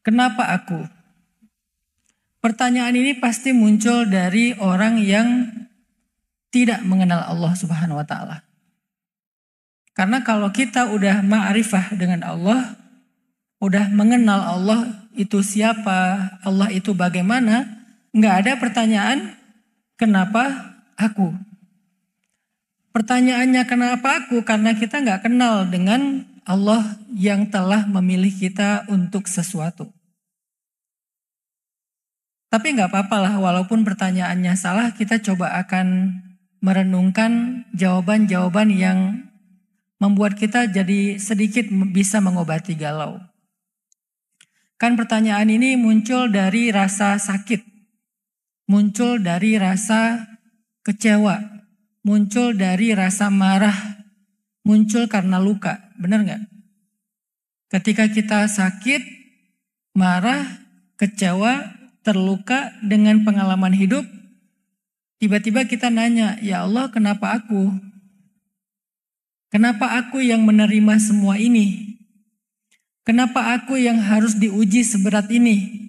Kenapa aku? Pertanyaan ini pasti muncul dari orang yang tidak mengenal Allah Subhanahu wa taala. Karena kalau kita udah ma'rifah dengan Allah, udah mengenal Allah itu siapa, Allah itu bagaimana, nggak ada pertanyaan kenapa aku. Pertanyaannya kenapa aku? Karena kita nggak kenal dengan Allah yang telah memilih kita untuk sesuatu. Tapi nggak apa-apa lah, walaupun pertanyaannya salah, kita coba akan merenungkan jawaban-jawaban yang membuat kita jadi sedikit bisa mengobati galau. Kan pertanyaan ini muncul dari rasa sakit, muncul dari rasa kecewa, muncul dari rasa marah, muncul karena luka, benar nggak? Ketika kita sakit, marah, kecewa, terluka dengan pengalaman hidup, tiba-tiba kita nanya, ya Allah kenapa aku? Kenapa aku yang menerima semua ini? Kenapa aku yang harus diuji seberat ini?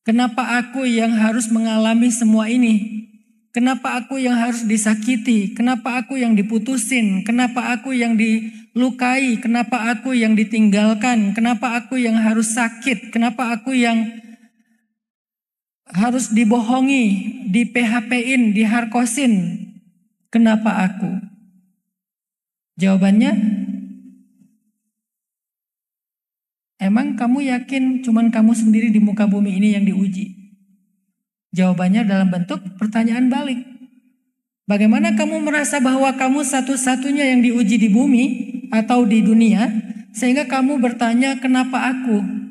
Kenapa aku yang harus mengalami semua ini? Kenapa aku yang harus disakiti? Kenapa aku yang diputusin? Kenapa aku yang dilukai? Kenapa aku yang ditinggalkan? Kenapa aku yang harus sakit? Kenapa aku yang harus dibohongi, di PHP-in, diharkosin? Kenapa aku? Jawabannya, emang kamu yakin cuman kamu sendiri di muka bumi ini yang diuji? Jawabannya dalam bentuk pertanyaan balik. Bagaimana kamu merasa bahwa kamu satu-satunya yang diuji di bumi atau di dunia, sehingga kamu bertanya kenapa aku?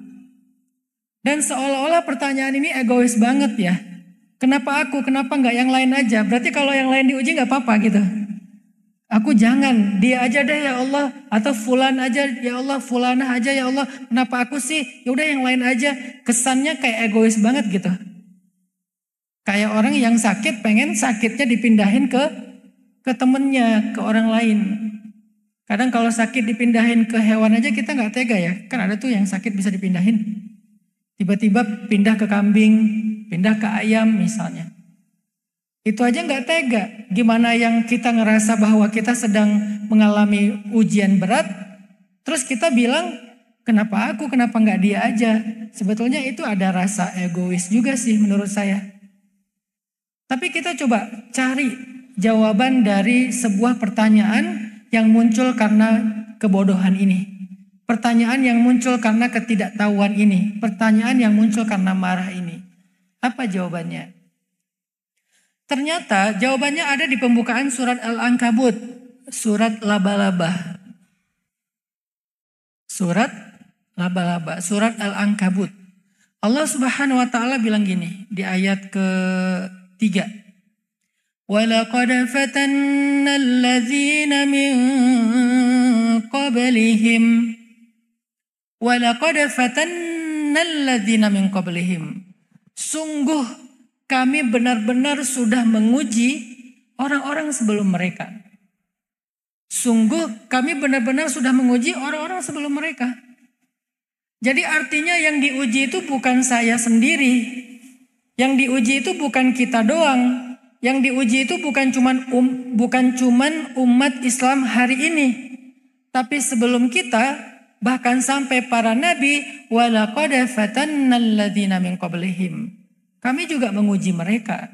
Dan seolah-olah pertanyaan ini egois banget ya. Kenapa aku? Kenapa nggak yang lain aja? Berarti kalau yang lain diuji nggak apa-apa gitu. Aku jangan, dia aja deh ya Allah. Atau fulan aja ya Allah, fulanah aja ya Allah. Kenapa aku sih? Ya udah yang lain aja. Kesannya kayak egois banget gitu. Kayak orang yang sakit pengen sakitnya dipindahin ke temennya, ke orang lain. Kadang kalau sakit dipindahin ke hewan aja kita nggak tega ya. Kan ada tuh yang sakit bisa dipindahin. Tiba-tiba pindah ke kambing, pindah ke ayam misalnya. Itu aja nggak tega. Gimana yang kita ngerasa bahwa kita sedang mengalami ujian berat, terus kita bilang, kenapa aku, kenapa nggak dia aja? Sebetulnya itu ada rasa egois juga sih menurut saya. Tapi kita coba cari jawaban dari sebuah pertanyaan yang muncul karena kebodohan ini. Pertanyaan yang muncul karena ketidaktahuan ini. Pertanyaan yang muncul karena marah ini. Apa jawabannya? Ternyata jawabannya ada di pembukaan surat Al-Ankabut, surat laba-laba. Surat laba-laba, surat Al-Ankabut. Allah Subhanahu wa taala bilang gini di ayat ke-3. وَلَقَدْ فَتَنَّا الَّذِينَ مِنْ قَبْلِهِمْ وَلَقَدْ فَتَنَّا الَّذِينَ مِنْ قَبْلِهِمْ. Sungguh kami benar-benar sudah menguji orang-orang sebelum mereka. Sungguh kami benar-benar sudah menguji orang-orang sebelum mereka. Jadi artinya yang diuji itu bukan saya sendiri. Yang diuji itu bukan kita doang. Yang diuji itu bukan cuman umat Islam hari ini. Tapi sebelum kita, bahkan sampai para nabi, walaqad fatannal ladzina min qablihim. Kami juga menguji mereka.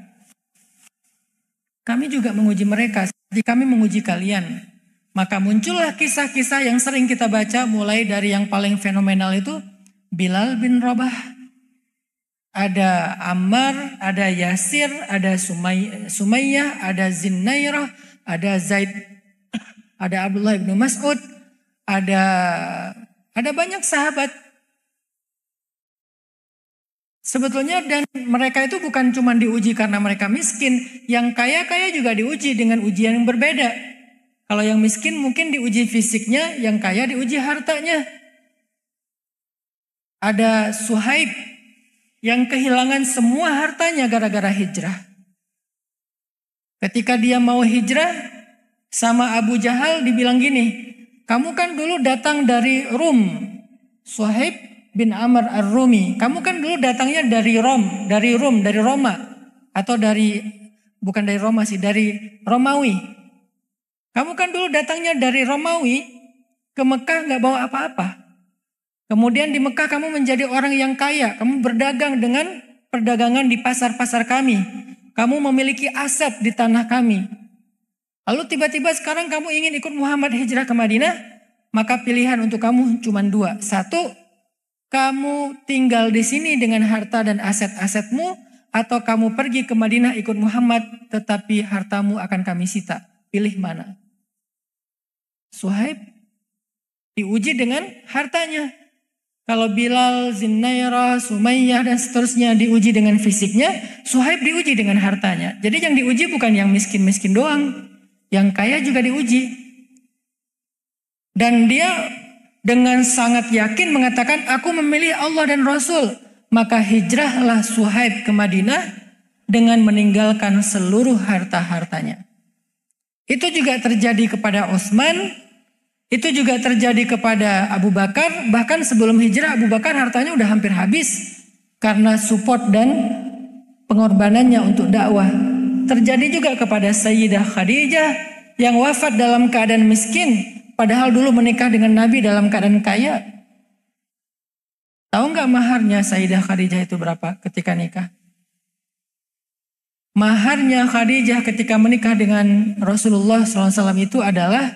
Kami juga menguji mereka. Seperti kami menguji kalian. Maka muncullah kisah-kisah yang sering kita baca. Mulai dari yang paling fenomenal itu Bilal bin Rabah. Ada Ammar, ada Yasir, ada Sumayyah, ada Zinnairah, ada Zaid, ada Abdullah bin Mas'ud. Ada banyak sahabat. Sebetulnya dan mereka itu bukan cuma diuji karena mereka miskin. Yang kaya-kaya juga diuji dengan ujian yang berbeda. Kalau yang miskin mungkin diuji fisiknya, yang kaya diuji hartanya. Ada Suhaib yang kehilangan semua hartanya gara-gara hijrah. Ketika dia mau hijrah sama Abu Jahal dibilang gini, kamu kan dulu datang dari Rum. Suhaib bin Amr Ar-Rumi. Kamu kan dulu datangnya dari dari Roma. Atau bukan dari Roma sih, dari Romawi. Kamu kan dulu datangnya dari Romawi ke Mekah nggak bawa apa-apa. Kemudian di Mekah kamu menjadi orang yang kaya. Kamu berdagang dengan perdagangan di pasar-pasar kami. Kamu memiliki aset di tanah kami. Lalu tiba-tiba sekarang kamu ingin ikut Muhammad hijrah ke Madinah. Maka pilihan untuk kamu cuma dua. Satu, kamu tinggal di sini dengan harta dan aset-asetmu. Atau kamu pergi ke Madinah ikut Muhammad tetapi hartamu akan kami sita. Pilih mana? Suhaib diuji dengan hartanya. Kalau Bilal, Zinnairah, Sumayyah dan seterusnya diuji dengan fisiknya, Suhaib diuji dengan hartanya. Jadi yang diuji bukan yang miskin-miskin doang, yang kaya juga diuji. Dan dia dengan sangat yakin mengatakan, aku memilih Allah dan Rasul. Maka hijrahlah Suhaib ke Madinah dengan meninggalkan seluruh harta-hartanya. Itu juga terjadi kepada Utsman, itu juga terjadi kepada Abu Bakar. Bahkan sebelum hijrah Abu Bakar hartanya udah hampir habis karena support dan pengorbanannya untuk dakwah. Terjadi juga kepada Sayyidah Khadijah yang wafat dalam keadaan miskin, padahal dulu menikah dengan Nabi dalam keadaan kaya. Tahu nggak maharnya Sayyidah Khadijah itu berapa ketika nikah? Maharnya Khadijah ketika menikah dengan Rasulullah SAW itu adalah,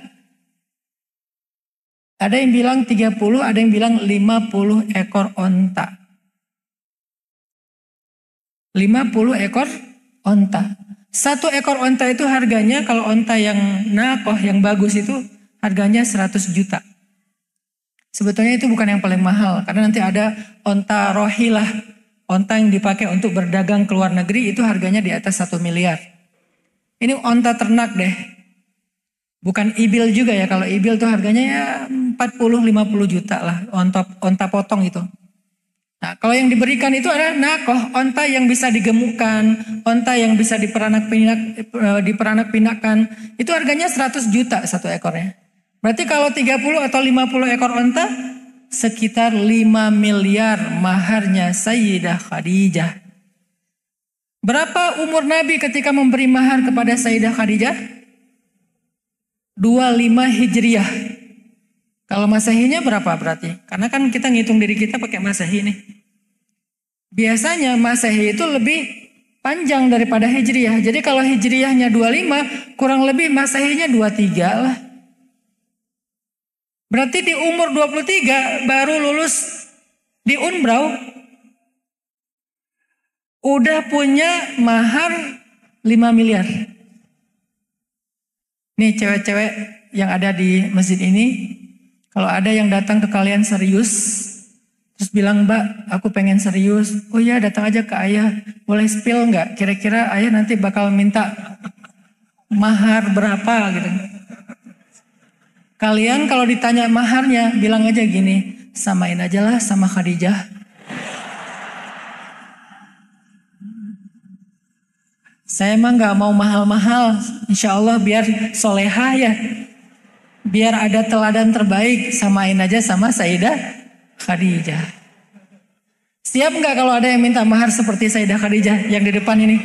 ada yang bilang 30, ada yang bilang 50 ekor onta. 50 ekor onta. Satu ekor onta itu harganya, kalau onta yang nakoh yang bagus itu harganya 100 juta. Sebetulnya itu bukan yang paling mahal, karena nanti ada onta rohilah, onta yang dipakai untuk berdagang ke luar negeri, itu harganya di atas 1 miliar. Ini onta ternak deh, bukan ibil juga ya. Kalau ibil tuh harganya ya 40-50 juta lah, onta potong itu. Nah, kalau yang diberikan itu adalah nakoh, onta yang bisa digemukkan, onta yang bisa diperanak-pinakkan, itu harganya 100 juta satu ekornya. Berarti kalau 30 atau 50 ekor onta, sekitar 5 miliar maharnya Sayyidah Khadijah. Berapa umur Nabi ketika memberi mahar kepada Sayyidah Khadijah? 25 Hijriah. Kalau Masehinya berapa berarti? Karena kan kita ngitung diri kita pakai Masehi nih. Biasanya Masehi itu lebih panjang daripada Hijriah. Jadi kalau Hijriahnya 25, kurang lebih Masehinya 23 lah. Berarti di umur 23 baru lulus di Unbrau, udah punya mahar 5 miliar. Nih cewek-cewek yang ada di masjid ini, kalau ada yang datang ke kalian serius, terus bilang, Mbak, aku pengen serius. Oh iya, datang aja ke ayah. Boleh spill nggak? Kira-kira ayah nanti bakal minta mahar berapa gitu. Kalian kalau ditanya maharnya, bilang aja gini, samain aja lah sama Khadijah. Saya emang gak mau mahal-mahal, insya Allah biar solehah ya. Biar ada teladan terbaik, samain aja sama Sayyidah Khadijah. Siap gak kalau ada yang minta mahar seperti Sayyidah Khadijah yang di depan ini?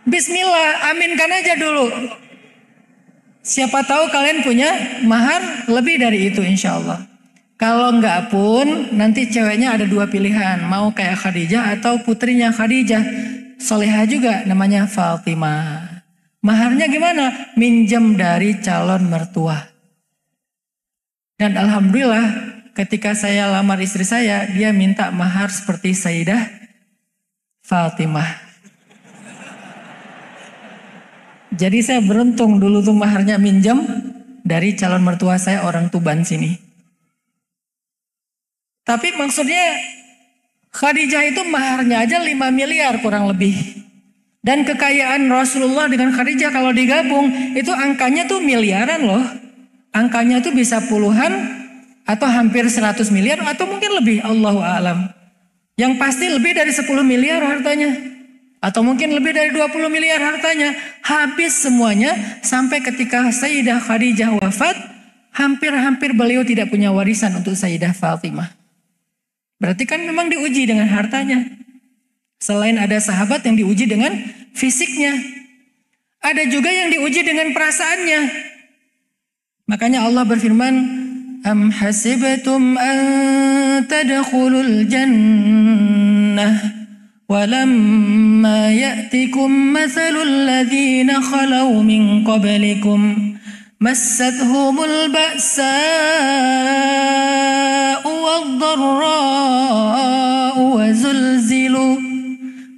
Bismillah, aminkan aja dulu. Siapa tahu kalian punya mahar lebih dari itu insya Allah. Kalau enggak pun nanti ceweknya ada dua pilihan. Mau kayak Khadijah atau putrinya Khadijah. Solehah juga namanya Fatimah. Maharnya gimana? Minjem dari calon mertua. Dan alhamdulillah ketika saya lamar istri saya, dia minta mahar seperti Sayyidah Fatimah. Jadi saya beruntung dulu tuh maharnya minjem dari calon mertua saya orang Tuban sini. Tapi maksudnya Khadijah itu maharnya aja 5 miliar kurang lebih. Dan kekayaan Rasulullah dengan Khadijah kalau digabung itu angkanya tuh miliaran loh. Angkanya tuh bisa puluhan atau hampir 100 miliar atau mungkin lebih, Allahu a'lam. Yang pasti lebih dari 10 miliar hartanya. Atau mungkin lebih dari 20 miliar hartanya. Habis semuanya sampai ketika Sayyidah Khadijah wafat, hampir-hampir beliau tidak punya warisan untuk Sayyidah Fatimah. Berarti kan memang diuji dengan hartanya. Selain ada sahabat yang diuji dengan fisiknya, ada juga yang diuji dengan perasaannya. Makanya Allah berfirman, Am hasibatum an tadkhulul jannah walamma ya'tikum mathalul ladzina khalau min qablikum massathumul ba'sa'u wad-dharra'u wa zulzilu.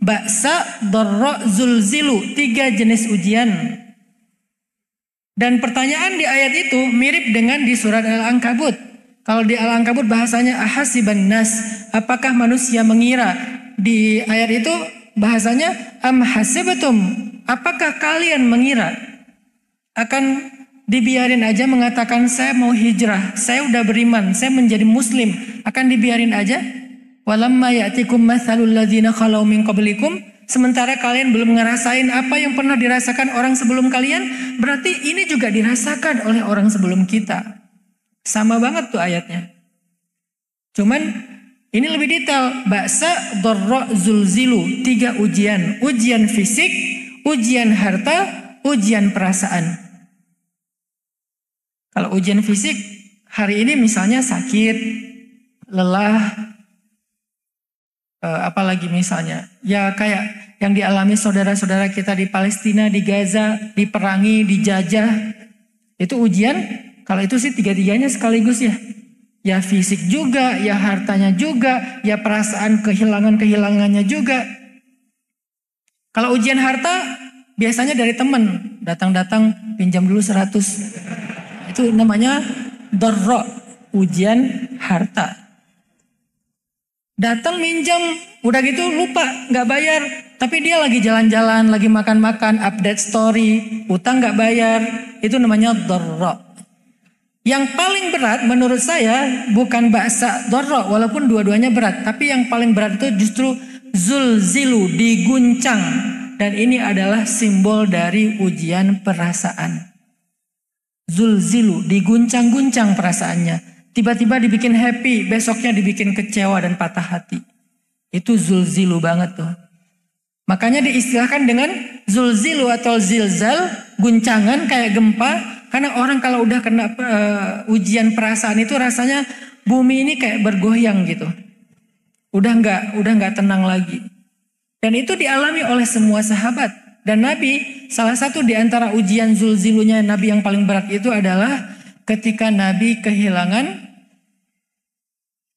Ba'sa, dharra, zulzilu, 3 jenis ujian. Dan pertanyaan di ayat itu mirip dengan di surat Al-Ankabut. Kalau di Al-Ankabut bahasanya ahasiban nas, apakah manusia mengira? Di ayat itu bahasanya am hasibatum, apakah kalian mengira akan dibiarin aja mengatakan saya mau hijrah, saya udah beriman, saya menjadi muslim, akan dibiarin aja? Walamma ya'tikum mathalul ladzina khalau min qablikum, sementara kalian belum ngerasain apa yang pernah dirasakan orang sebelum kalian, berarti ini juga dirasakan oleh orang sebelum kita. Sama banget tuh ayatnya. Cuman ini lebih detail. Ba'sa, dharra, zulzilu, 3 ujian. Ujian fisik, ujian harta, ujian perasaan. Kalau ujian fisik, hari ini misalnya sakit, lelah, apalagi misalnya, ya kayak yang dialami saudara-saudara kita di Palestina, di Gaza, diperangi, dijajah, itu ujian. Kalau itu sih 3-tiganya sekaligus ya. Ya fisik juga, ya hartanya juga, ya perasaan kehilangannya juga. Kalau ujian harta, biasanya dari teman, datang-datang pinjam dulu 100. Itu namanya dharra, ujian harta. Datang minjam, udah gitu lupa, nggak bayar. Tapi dia lagi jalan-jalan, lagi makan-makan, update story, utang nggak bayar. Itu namanya dharra. Yang paling berat menurut saya bukan ba'sa, dharra, walaupun dua-duanya berat. Tapi yang paling berat itu justru zulzilu, diguncang. Dan ini adalah simbol dari ujian perasaan. Zulzilu, diguncang-guncang perasaannya. Tiba-tiba dibikin happy, besoknya dibikin kecewa dan patah hati. Itu zulzilu banget tuh. Makanya diistilahkan dengan zulzilu atau zilzal, guncangan kayak gempa. Karena orang kalau udah kena ujian perasaan itu rasanya bumi ini kayak bergoyang gitu. Udah nggak tenang lagi. Dan itu dialami oleh semua sahabat. Dan Nabi, salah satu di antara ujian zulzilunya Nabi yang paling berat itu adalah ketika Nabi kehilangan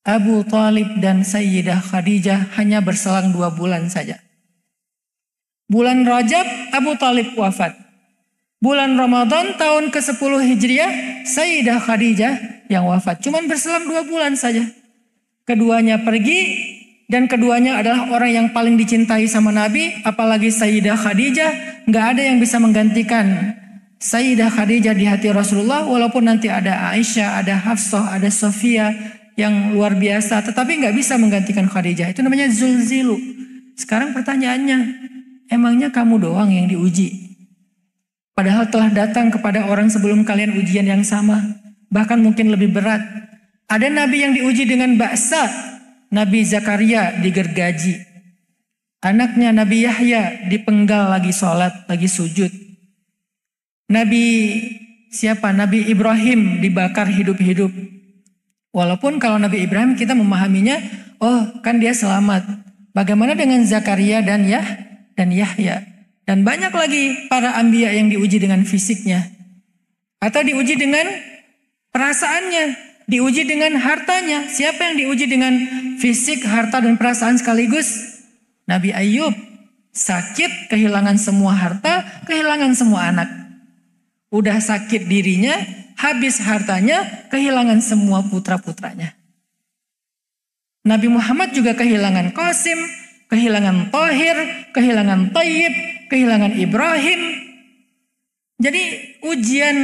Abu Thalib dan Sayyidah Khadijah hanya berselang 2 bulan saja. Bulan Rajab Abu Thalib wafat. Bulan Ramadan tahun ke-10 Hijriah Sayyidah Khadijah yang wafat. Cuman berselang 2 bulan saja. Keduanya pergi dan keduanya adalah orang yang paling dicintai sama Nabi. Apalagi Sayyidah Khadijah, gak ada yang bisa menggantikan Sayyidah Khadijah di hati Rasulullah. Walaupun nanti ada Aisyah, ada Hafsah, ada Sofia yang luar biasa, tetapi gak bisa menggantikan Khadijah. Itu namanya zulzilu. Sekarang pertanyaannya, emangnya kamu doang yang diuji? Padahal telah datang kepada orang sebelum kalian ujian yang sama, bahkan mungkin lebih berat. Ada Nabi yang diuji dengan ba'sa, Nabi Zakaria digergaji. Anaknya Nabi Yahya dipenggal lagi sholat, lagi sujud. Nabi siapa? Nabi Ibrahim dibakar hidup-hidup. Walaupun kalau Nabi Ibrahim kita memahaminya, oh kan dia selamat. Bagaimana dengan Zakaria dan Yahya? Dan banyak lagi para anbiya yang diuji dengan fisiknya. Atau diuji dengan perasaannya. Diuji dengan hartanya. Siapa yang diuji dengan fisik, harta, dan perasaan sekaligus? Nabi Ayub. Sakit, kehilangan semua harta, kehilangan semua anak. Udah sakit dirinya, habis hartanya, kehilangan semua putra-putranya. Nabi Muhammad juga kehilangan Qasim, kehilangan Tahir, kehilangan Tayyib, kehilangan Ibrahim. Jadi ujian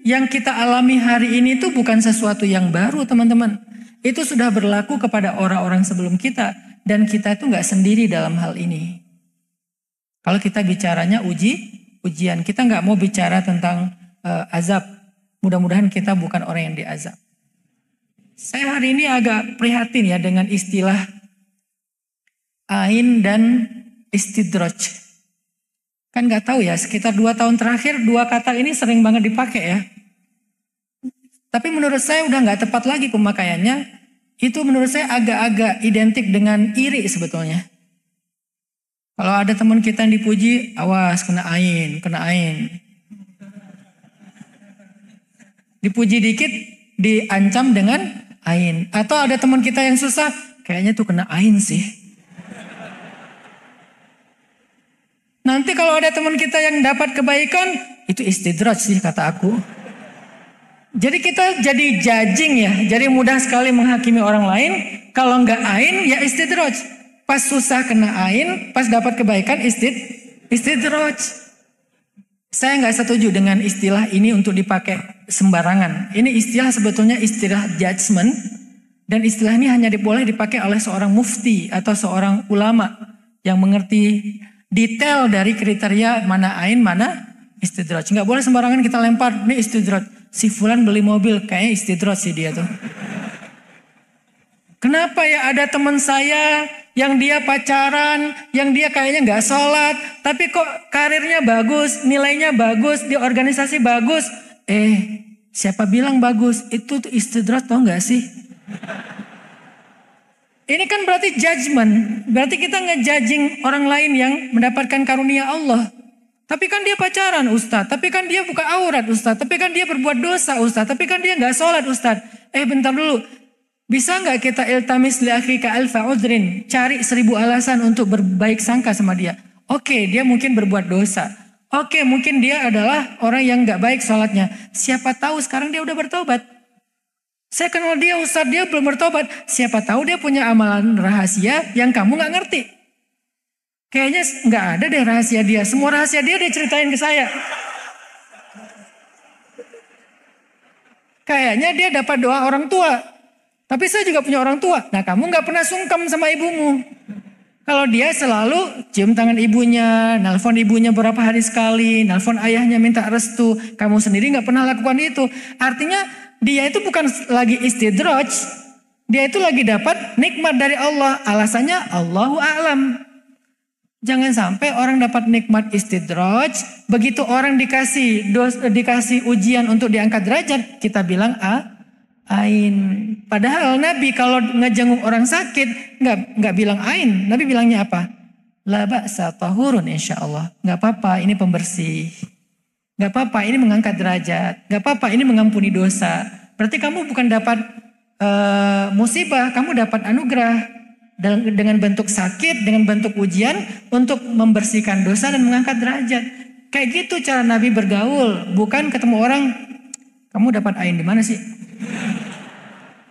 yang kita alami hari ini itu bukan sesuatu yang baru, teman-teman. Itu sudah berlaku kepada orang-orang sebelum kita. Dan kita itu gak sendiri dalam hal ini. Kalau kita bicaranya ujian, kita gak mau bicara tentang azab. Mudah-mudahan kita bukan orang yang diazab. Saya hari ini agak prihatin ya dengan istilah ain dan istidraj. Kan nggak tahu ya, sekitar 2 tahun terakhir 2 kata ini sering banget dipakai ya. Tapi menurut saya udah nggak tepat lagi pemakaiannya. Itu menurut saya agak-agak identik dengan iri sebetulnya. Kalau ada teman kita yang dipuji, awas kena ain, kena ain. Dipuji dikit, diancam dengan ain. Atau ada teman kita yang susah, kayaknya tuh kena ain sih. Nanti kalau ada teman kita yang dapat kebaikan, itu istidraj sih kata aku. Jadi kita jadi judging ya, jadi mudah sekali menghakimi orang lain. Kalau nggak ain, ya istidraj. Pas susah kena ain, pas dapat kebaikan istidraj. Saya nggak setuju dengan istilah ini untuk dipakai sembarangan. Ini istilah sebetulnya istilah judgment. Dan istilah ini hanya boleh dipakai oleh seorang mufti atau seorang ulama yang mengerti detail dari kriteria mana ain, mana istidraj. Nggak boleh sembarangan kita lempar, ini istidraj. Si fulan beli mobil, kayaknya istidraj sih dia tuh. Kenapa ya ada teman saya yang dia pacaran, yang dia kayaknya nggak sholat, tapi kok karirnya bagus, nilainya bagus, di organisasi bagus. Siapa bilang bagus? Itu tuh istidraj tau nggak sih? Ini kan berarti judgment, berarti kita ngejudging orang lain yang mendapatkan karunia Allah. Tapi kan dia pacaran Ustadz, tapi kan dia buka aurat Ustadz, tapi kan dia berbuat dosa Ustadz, tapi kan dia nggak sholat Ustadz. Bentar dulu. Bisa nggak kita iltamis li akhika alfa udrin, cari 1000 alasan untuk berbaik sangka sama dia. Oke, dia mungkin berbuat dosa. Oke, mungkin dia adalah orang yang nggak baik sholatnya. Siapa tahu sekarang dia udah bertobat. Saya kenal dia Ustadz, dia belum bertobat. Siapa tahu dia punya amalan rahasia yang kamu nggak ngerti. Kayaknya nggak ada deh rahasia dia. Semua rahasia dia ceritain ke saya. Kayaknya dia dapat doa orang tua. Tapi saya juga punya orang tua. Nah, kamu nggak pernah sungkem sama ibumu. Kalau dia selalu cium tangan ibunya, nelpon ibunya beberapa hari sekali, nelpon ayahnya minta restu. Kamu sendiri nggak pernah lakukan itu. Artinya dia itu bukan lagi istidraj. Dia itu lagi dapat nikmat dari Allah. Alasannya Allahu a'lam. Jangan sampai orang dapat nikmat istidraj. Begitu orang dikasih ujian untuk diangkat derajat, kita bilang ain. Padahal Nabi kalau ngejenguk orang sakit nggak bilang ain. Nabi bilangnya apa? La ba'sa tahurun insyaallah. Nggak apa-apa, ini pembersih. Nggak apa-apa, ini mengangkat derajat. Nggak apa-apa, ini mengampuni dosa. Berarti kamu bukan dapat musibah, kamu dapat anugerah dengan bentuk sakit, dengan bentuk ujian untuk membersihkan dosa dan mengangkat derajat. Kayak gitu cara Nabi bergaul. Bukan ketemu orang, kamu dapat ain di mana sih?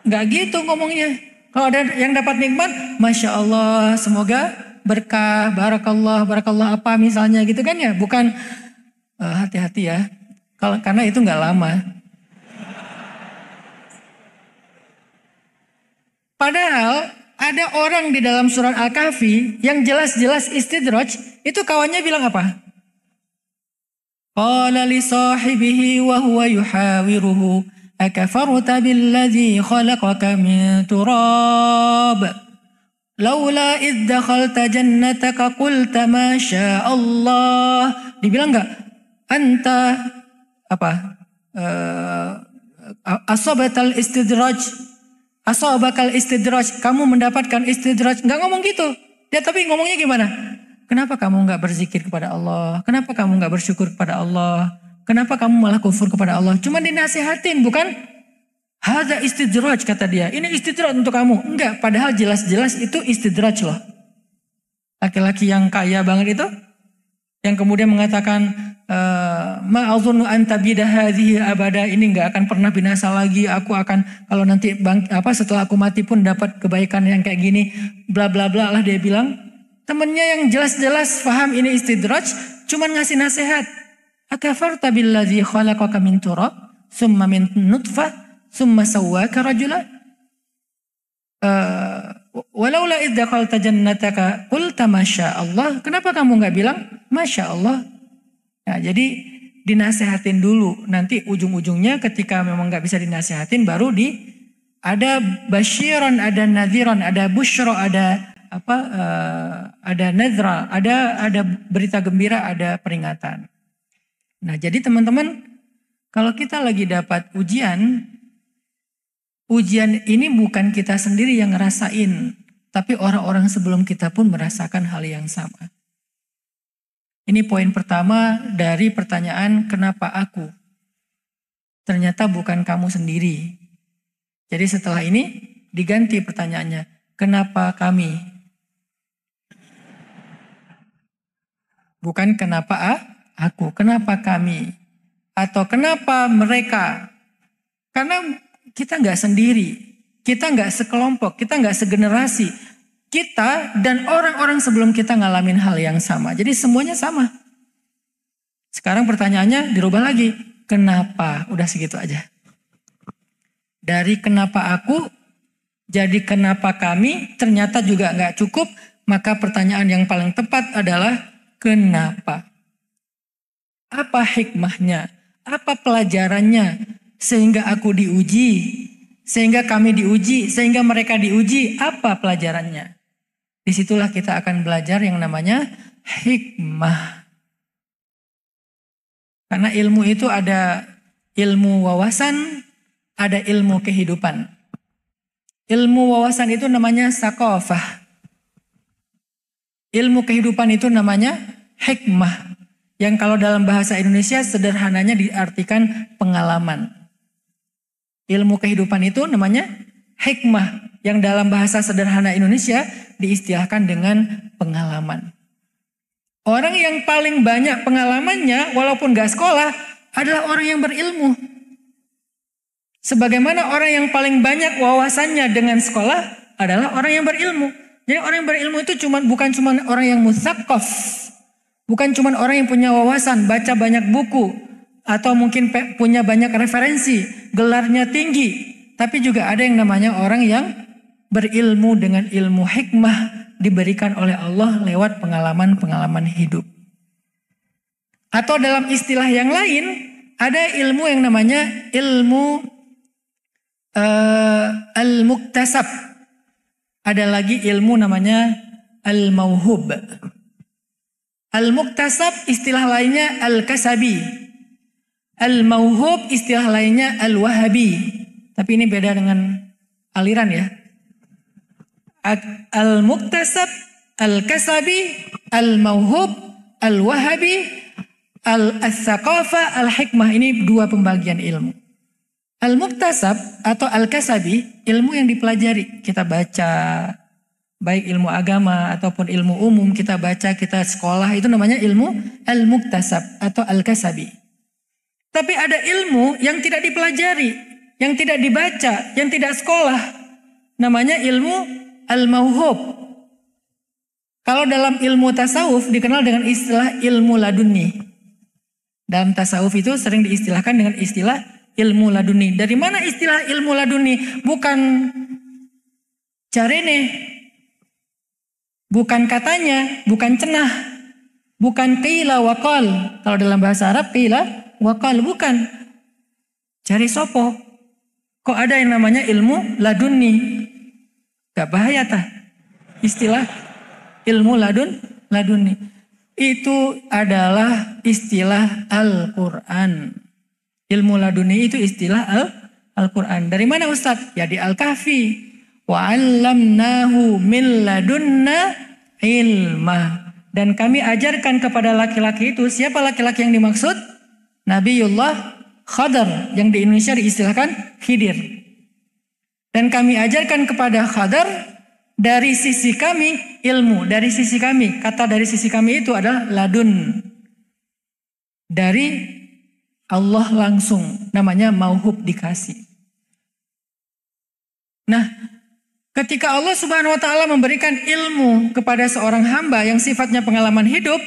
Nggak gitu ngomongnya. Kalau ada yang dapat nikmat, Masya Allah, semoga berkah, barakallah apa misalnya gitu kan ya. Bukan hati-hati ya, karena itu nggak lama. Padahal ada orang di dalam surat Al-Kahfi yang jelas-jelas istidraj, itu kawannya bilang apa? Qala li sahibihi wa huwa yuhawiruhu akafarta billadzi khalaqaka min turab laula id dakhalta jannataka qulta ma syaa Allah. Dibilang enggak? Anta apa? Asabakal istidraj, kamu mendapatkan istidraj. Enggak ngomong gitu. Dia tapi ngomongnya gimana? Kenapa kamu enggak berzikir kepada Allah? Kenapa kamu enggak bersyukur kepada Allah? Kenapa kamu malah kufur kepada Allah? Cuma dinasihatin, bukan? Hadza istidraj kata dia. Ini istidraj untuk kamu. Enggak, padahal jelas-jelas itu istidraj loh. Laki-laki yang kaya banget itu, yang kemudian mengatakan, ma'azunnu an tabida hadhihi abada, ini enggak akan pernah binasa lagi. Aku akan kalau nanti setelah aku mati pun dapat kebaikan yang kayak gini, bla bla bla lah dia bilang. Temennya yang jelas-jelas paham ini istidraj, cuman ngasih nasihat. Akafarta billadzi khalaqaka min turab, summa min nutfah, summa sawwaka rajula. Walaula idz dakhalta jannataka qulta masya Allah. Kenapa kamu enggak bilang masya Allah? Nah, jadi dinasehatin dulu. Nanti ujung-ujungnya ketika memang enggak bisa dinasehatin baru Ada basyiron, ada nadhiron, ada busyro, ada ada nadra, ada berita gembira, ada peringatan. Nah, jadi teman-teman, kalau kita lagi dapat ujian ini bukan kita sendiri yang ngerasain, tapi orang-orang sebelum kita pun merasakan hal yang sama. Ini poin pertama dari pertanyaan kenapa aku? Ternyata bukan kamu sendiri. Jadi setelah ini diganti pertanyaannya, kenapa kami? Bukan kenapa aku, kenapa kami? Atau kenapa mereka? Karena kita nggak sendiri, kita nggak sekelompok, kita nggak segenerasi. Kita dan orang-orang sebelum kita ngalamin hal yang sama. Jadi semuanya sama. Sekarang pertanyaannya dirubah lagi, kenapa? Udah segitu aja. Dari kenapa aku, jadi kenapa kami, ternyata juga nggak cukup. Maka pertanyaan yang paling tepat adalah kenapa? Apa hikmahnya? Apa pelajarannya? Sehingga aku diuji, sehingga kami diuji, sehingga mereka diuji. Apa pelajarannya? Disitulah kita akan belajar yang namanya hikmah. Karena ilmu itu ada ilmu wawasan, ada ilmu kehidupan. Ilmu wawasan itu namanya sakofah. Ilmu kehidupan itu namanya hikmah. Yang kalau dalam bahasa Indonesia sederhananya diartikan pengalaman. Ilmu kehidupan itu namanya hikmah. Yang dalam bahasa sederhana Indonesia diistilahkan dengan pengalaman. Orang yang paling banyak pengalamannya walaupun gak sekolah adalah orang yang berilmu. Sebagaimana orang yang paling banyak wawasannya dengan sekolah adalah orang yang berilmu. Jadi orang yang berilmu itu bukan cuma orang yang mutsaqaf. Bukan cuma orang yang punya wawasan, baca banyak buku. Atau mungkin punya banyak referensi, gelarnya tinggi. Tapi juga ada yang namanya orang yang berilmu dengan ilmu hikmah diberikan oleh Allah lewat pengalaman-pengalaman hidup. Atau dalam istilah yang lain, ada ilmu yang namanya ilmu al-muktasab. Ada lagi ilmu namanya al-mauhub. Al-muktasab istilah lainnya al-kasabi. Al-mauhub istilah lainnya al-wahabi. Tapi ini beda dengan aliran ya. Al-muktasab, al-kasabi, al-mauhub, al-wahabi, al-thaqafah, al-hikmah. Ini dua pembagian ilmu. Al-muktasab atau al-kasabi, ilmu yang dipelajari. Kita baca, baik ilmu agama ataupun ilmu umum, kita baca, kita sekolah, itu namanya ilmu al-muktasab atau al-kasabi. Tapi ada ilmu yang tidak dipelajari, yang tidak dibaca, yang tidak sekolah. Namanya ilmu al-mauhub. Kalau dalam ilmu tasawuf dikenal dengan istilah ilmu laduni. Dalam tasawuf itu sering diistilahkan dengan istilah ilmu laduni. Dari mana istilah ilmu laduni? Bukan carene, bukan katanya, bukan cenah, bukan qila wa qal. Kalau dalam bahasa Arab qila wa qal, bukan. Cari sopo. Kok ada yang namanya ilmu laduni? Gak bahaya tah? Istilah ilmu laduni. Itu adalah istilah Al-Quran. Ilmu laduni itu istilah Al-Quran. Dari mana Ustadz? Ya di Al-Kahfi. Wa 'allamnahu min ladunna ilmah. Dan kami ajarkan kepada laki-laki itu. Siapa laki-laki yang dimaksud? Nabiullah Khadar. Yang di Indonesia diistilahkan Khidir. Dan kami ajarkan kepada Khadar dari sisi kami ilmu. Dari sisi kami. Kata dari sisi kami itu adalah ladun. Dari Allah langsung, namanya mauhub, dikasih. Nah, ketika Allah Subhanahu wa taala memberikan ilmu kepada seorang hamba yang sifatnya pengalaman hidup,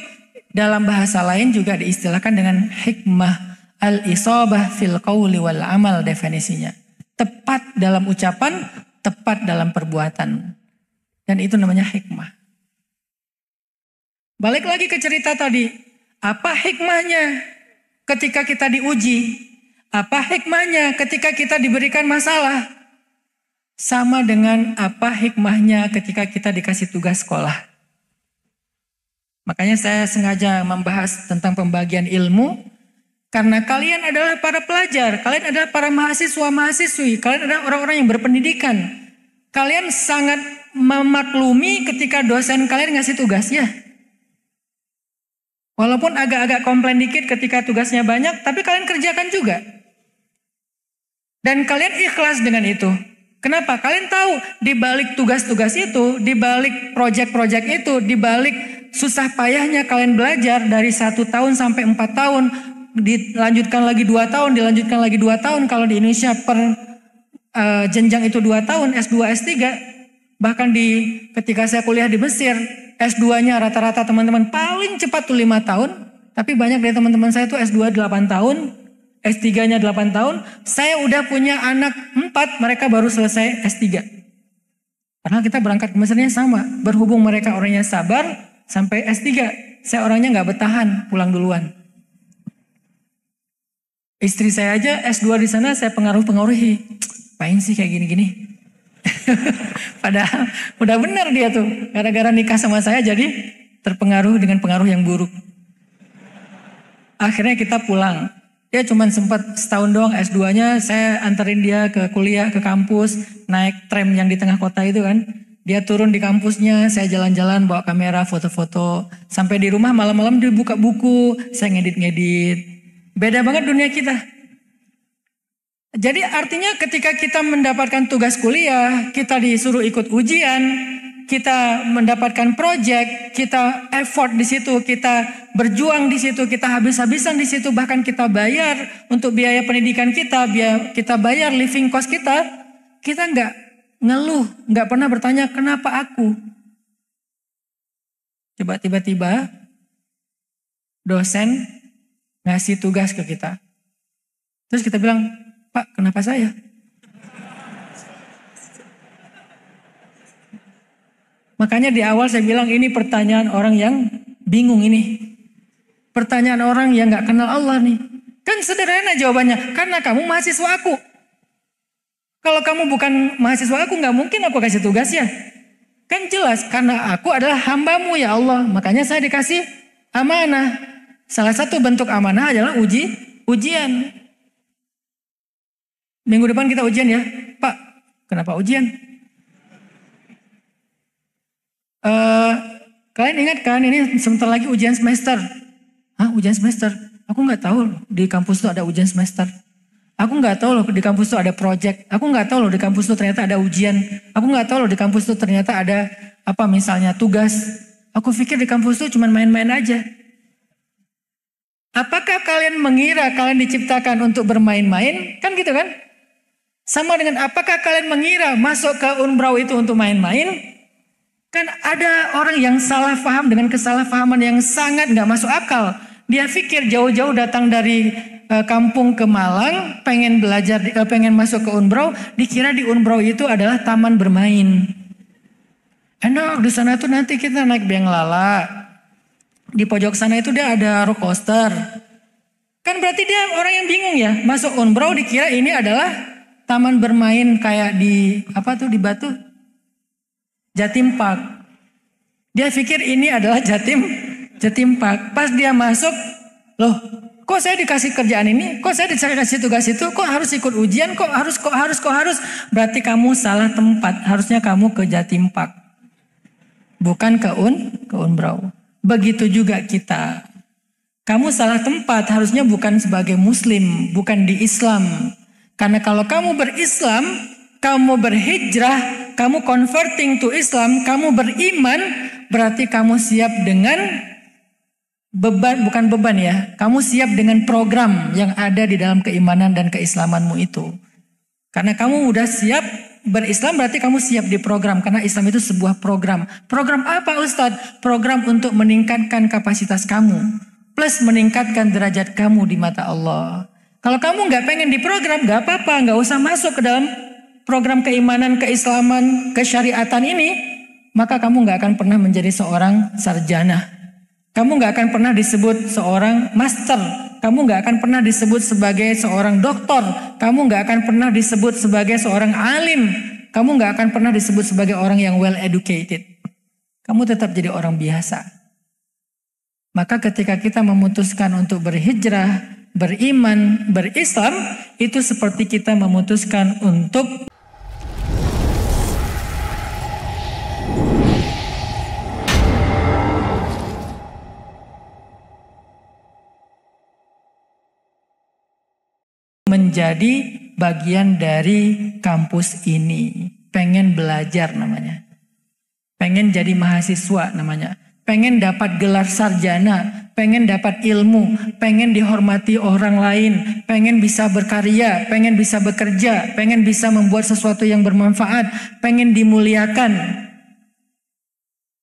dalam bahasa lain juga diistilahkan dengan hikmah, al-isabah fil qawli wal amal definisinya. Tepat dalam ucapan, tepat dalam perbuatan. Dan itu namanya hikmah. Balik lagi ke cerita tadi, apa hikmahnya ketika kita diuji? Apa hikmahnya ketika kita diberikan masalah? sama dengan apa hikmahnya ketika kita dikasih tugas sekolah. Makanya saya sengaja membahas tentang pembagian ilmu, karena kalian adalah para pelajar, kalian adalah para mahasiswa-mahasiswi, kalian adalah orang-orang yang berpendidikan. Kalian sangat memaklumi ketika dosen kalian ngasih tugas ya. Walaupun agak-agak komplain dikit ketika tugasnya banyak, tapi kalian kerjakan juga. Dan kalian ikhlas dengan itu. Kenapa? Kalian tahu di balik tugas-tugas itu, di balik proyek-proyek itu, di balik susah payahnya kalian belajar dari 1 tahun sampai 4 tahun, dilanjutkan lagi 2 tahun, dilanjutkan lagi 2 tahun. Kalau di Indonesia per jenjang itu 2 tahun, S2, S3. Bahkan ketika saya kuliah di Mesir, S2-nya rata-rata teman-teman paling cepat tuh 5 tahun. Tapi banyak dari teman-teman saya tuh S2 8 tahun, S3-nya 8 tahun. Saya udah punya anak 4, mereka baru selesai S3. Padahal kita berangkat ke Mesirnya sama. Berhubung mereka orangnya sabar, sampai S3. Saya orangnya gak bertahan, pulang duluan. Istri saya aja S2 di sana saya pengaruhi. Apain sih kayak gini-gini? Padahal udah benar dia tuh. Gara-gara nikah sama saya jadi terpengaruh dengan pengaruh yang buruk. Akhirnya kita pulang. Dia cuma sempat setahun doang S2-nya, saya anterin dia ke kuliah, ke kampus, naik tram yang di tengah kota itu kan. Dia turun di kampusnya, saya jalan-jalan bawa kamera, foto-foto. Sampai di rumah malam-malam dia buka buku, saya ngedit-ngedit. Beda banget dunia kita. Jadi artinya ketika kita mendapatkan tugas kuliah, kita disuruh ikut ujian, kita mendapatkan proyek, kita effort di situ, kita berjuang di situ, kita habis-habisan di situ, bahkan kita bayar untuk biaya pendidikan kita bayar living cost kita nggak ngeluh, nggak pernah bertanya kenapa aku. Coba tiba-tiba dosen ngasih tugas ke kita, terus kita bilang, Pak, kenapa saya? Makanya di awal saya bilang ini pertanyaan orang yang bingung ini. Pertanyaan orang yang gak kenal Allah nih. Kan sederhana jawabannya. Karena kamu mahasiswa aku. Kalau kamu bukan mahasiswa aku gak mungkin aku kasih tugas ya. Kan jelas karena aku adalah hambamu ya Allah. Makanya saya dikasih amanah. Salah satu bentuk amanah adalah ujian. Minggu depan kita ujian ya. Pak, kenapa ujian? Kalian ingat kan ini sebentar lagi ujian semester. Hah, ujian semester? Aku nggak tahu di kampus tuh ada ujian semester. Aku nggak tahu loh di kampus tuh ada project. Aku nggak tahu loh di kampus tuh ternyata ada ujian. Aku nggak tahu loh di kampus tuh ternyata ada apa misalnya tugas. Aku pikir di kampus tuh cuma main-main aja. Apakah kalian mengira kalian diciptakan untuk bermain-main? Kan gitu kan? Sama dengan apakah kalian mengira masuk ke Unbrau itu untuk main-main? Kan ada orang yang salah paham dengan kesalahpahaman yang sangat gak masuk akal. Dia pikir jauh-jauh datang dari kampung ke Malang, pengen belajar, pengen masuk ke Unbrau, dikira di Unbrau itu adalah taman bermain. Enak, di sana tuh nanti kita naik biang lala. Di pojok sana itu dia ada roller coaster. Kan berarti dia orang yang bingung ya, masuk Unbrau dikira ini adalah taman bermain kayak di apa tuh di Batu. Jatim Park. Dia pikir ini adalah Jatim Park. Pas dia masuk, loh, kok saya dikasih kerjaan ini? Kok saya dikasih tugas itu? Kok harus ikut ujian? Kok harus? Berarti kamu salah tempat. Harusnya kamu ke Jatim Park. Bukan ke Unbrau. Begitu juga kita. Kamu salah tempat. Harusnya bukan sebagai muslim, bukan di Islam. Karena kalau kamu berislam, kamu berhijrah, kamu converting to Islam, kamu beriman, berarti kamu siap dengan beban, bukan beban ya. Kamu siap dengan program yang ada di dalam keimanan dan keislamanmu itu. Karena kamu udah siap berislam, berarti kamu siap di program. Karena Islam itu sebuah program. Program apa Ustadz? Program untuk meningkatkan kapasitas kamu. Plus meningkatkan derajat kamu di mata Allah. Kalau kamu gak pengen di program, gak apa-apa. Gak usah masuk ke dalam program keimanan, keislaman, kesyariatan ini, maka kamu gak akan pernah menjadi seorang sarjana. Kamu gak akan pernah disebut seorang master. Kamu gak akan pernah disebut sebagai seorang doktor. Kamu gak akan pernah disebut sebagai seorang alim. kamu nggak akan pernah disebut sebagai orang yang well educated. Kamu tetap jadi orang biasa. Maka ketika kita memutuskan untuk berhijrah, beriman, berislam, itu seperti kita memutuskan untuk menjadi bagian dari kampus ini. Pengen belajar namanya. Pengen jadi mahasiswa namanya. Pengen dapat gelar sarjana. Pengen dapat ilmu. Pengen dihormati orang lain. Pengen bisa berkarya. Pengen bisa bekerja. Pengen bisa membuat sesuatu yang bermanfaat. Pengen dimuliakan.